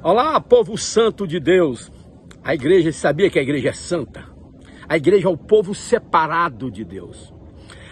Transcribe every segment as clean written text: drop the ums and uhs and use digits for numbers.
Olá, povo santo de Deus. A igreja, sabia que a igreja é santa? A igreja é o povo separado de Deus.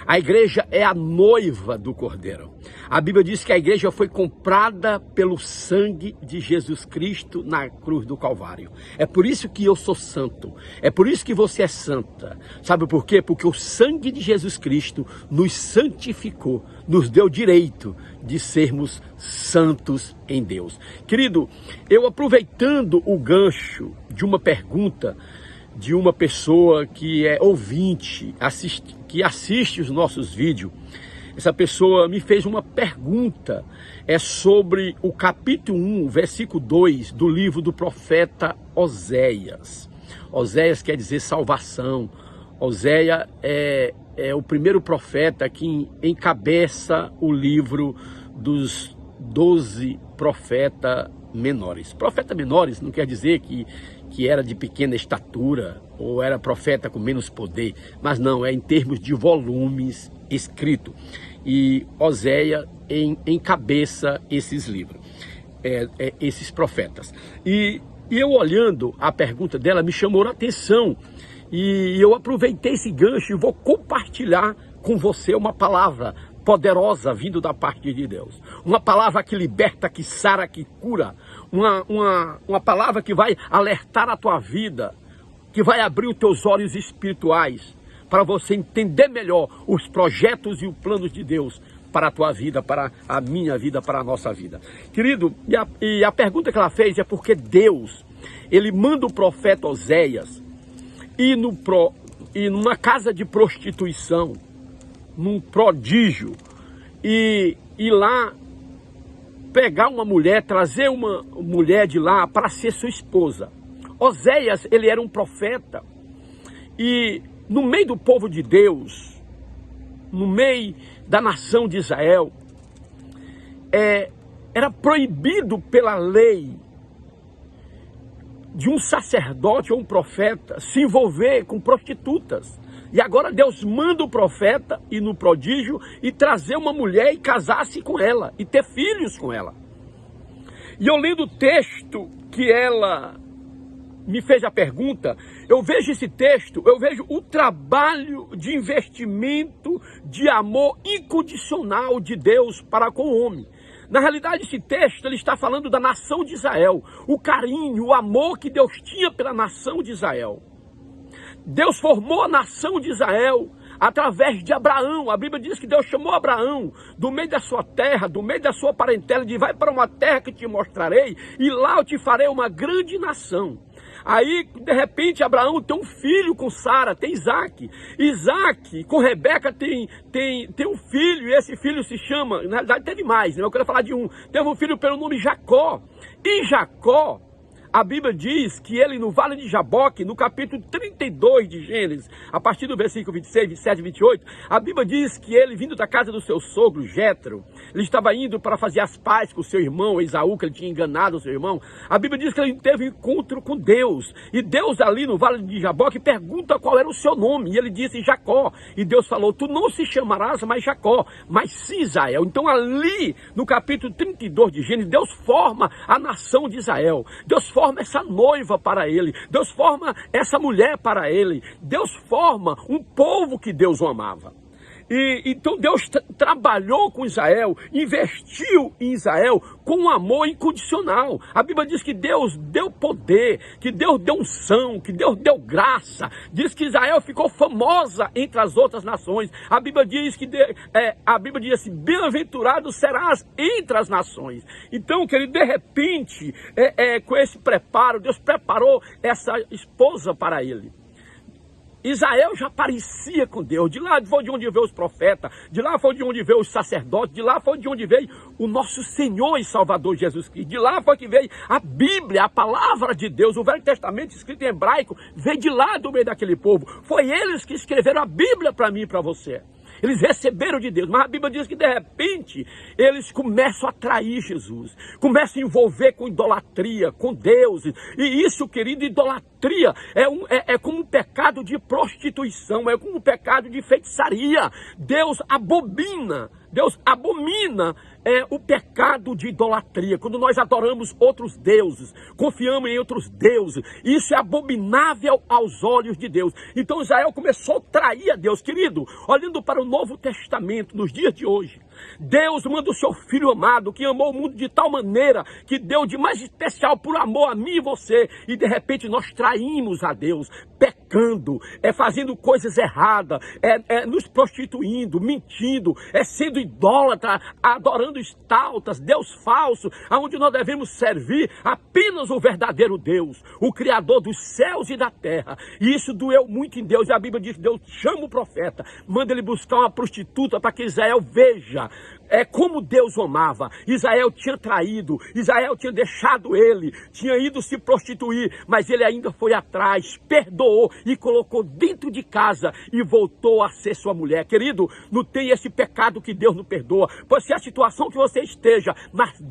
A igreja é a noiva do Cordeiro. A Bíblia diz que a igreja foi comprada pelo sangue de Jesus Cristo na cruz do Calvário. É por isso que eu sou santo. É por isso que você é santa. Sabe por quê? Porque o sangue de Jesus Cristo nos santificou, nos deu direito de sermos santos em Deus. Querido, eu aproveitando o gancho de uma pergunta de uma pessoa que é ouvinte, que assiste os nossos vídeos, essa pessoa me fez uma pergunta, sobre o capítulo 1, versículo 2 do livro do profeta Oséias. Oséias quer dizer salvação. Oséias é o primeiro profeta que encabeça o livro dos 12 profetas menores. Profeta menores não quer dizer que era de pequena estatura ou era profeta com menos poder, mas não, é em termos de volumes escrito. E Oséias encabeça esses livros, esses profetas. E eu olhando a pergunta dela, me chamou a atenção. E eu aproveitei esse gancho e vou compartilhar com você uma palavra poderosa vindo da parte de Deus. Uma palavra que liberta, que sara, que cura. Uma palavra que vai alertar a tua vida, que vai abrir os teus olhos espirituais, para você entender melhor os projetos e os planos de Deus para a tua vida, para a minha vida, para a nossa vida. Querido, e a pergunta que ela fez é porque Deus, ele manda o profeta Oséias ir numa casa de prostituição, num prodígio, e lá pegar uma mulher, trazer uma mulher de lá para ser sua esposa. Oséias, ele era um profeta, e no meio do povo de Deus, no meio da nação de Israel, era proibido pela lei de um sacerdote ou um profeta se envolver com prostitutas. E agora Deus manda o profeta ir no prodígio e trazer uma mulher e casar-se com ela e ter filhos com ela. E eu lendo o texto que ela me fez a pergunta, eu vejo esse texto, eu vejo o trabalho de investimento de amor incondicional de Deus para com o homem. Na realidade, esse texto ele está falando da nação de Israel, o carinho, o amor que Deus tinha pela nação de Israel. Deus formou a nação de Israel através de Abraão. A Bíblia diz que Deus chamou Abraão do meio da sua terra, do meio da sua parentela, e diz: vai para uma terra que te mostrarei, e lá eu te farei uma grande nação. Aí, de repente, Abraão tem um filho com Sara, tem Isaac. Isaac, com Rebeca, tem um filho, e esse filho se chama, na realidade teve mais, né? Eu quero falar de um. Teve um filho pelo nome Jacó. E Jacó, a Bíblia diz que ele no Vale de Jaboque, no capítulo 32 de Gênesis, a partir do versículo 26, 27 e 28, a Bíblia diz que ele, vindo da casa do seu sogro, Jétro, ele estava indo para fazer as pazes com o seu irmão, Esaú, que ele tinha enganado o seu irmão. A Bíblia diz que ele teve um encontro com Deus. E Deus ali no Vale de Jaboque pergunta qual era o seu nome. E ele disse Jacó. E Deus falou: tu não se chamarás mais Jacó, mas sim Israel. Então ali, no capítulo 32 de Gênesis, Deus forma a nação de Israel. Deus forma essa noiva para ele, Deus forma essa mulher para ele, Deus forma um povo que Deus o amava. E então Deus trabalhou com Israel, investiu em Israel com um amor incondicional. A Bíblia diz que Deus deu poder, que Deus deu unção, que Deus deu graça. Diz que Israel ficou famosa entre as outras nações. A Bíblia diz assim: bem-aventurado serás entre as nações. Então, querido, de repente, com esse preparo, Deus preparou essa esposa para ele. Israel já parecia com Deus. De lá foi de onde veio os profetas, de lá foi de onde veio os sacerdotes, de lá foi de onde veio o nosso Senhor e Salvador Jesus Cristo. De lá foi que veio a Bíblia, a palavra de Deus, o Velho Testamento escrito em hebraico, veio de lá do meio daquele povo. Foi eles que escreveram a Bíblia para mim e para você. Eles receberam de Deus, mas a Bíblia diz que de repente eles começam a trair Jesus, começam a envolver com idolatria, com deuses. E isso, querido, idolatria idolatria é como um pecado de prostituição, é como um pecado de feitiçaria. Deus abomina o pecado de idolatria. Quando nós adoramos outros deuses, confiamos em outros deuses, isso é abominável aos olhos de Deus. Então Israel começou a trair a Deus. Querido, olhando para o Novo Testamento, nos dias de hoje, Deus manda o seu Filho amado, que amou o mundo de tal maneira, que deu de mais especial por amor a mim e você, e de repente nós traímos a Deus, pecando, fazendo coisas erradas, nos prostituindo, mentindo, sendo idólatra, adorando estátuas, Deus falso, aonde nós devemos servir apenas o verdadeiro Deus, o Criador dos céus e da terra. E isso doeu muito em Deus, e a Bíblia diz que Deus chama o profeta, manda ele buscar uma prostituta para que Israel veja como Deus o amava. Israel tinha traído, Israel tinha deixado ele, tinha ido se prostituir, mas ele ainda foi atrás, perdoou e colocou dentro de casa e voltou a ser sua mulher. Querido, não tem esse pecado que Deus não perdoa. Pode ser a situação que você esteja, mas Deus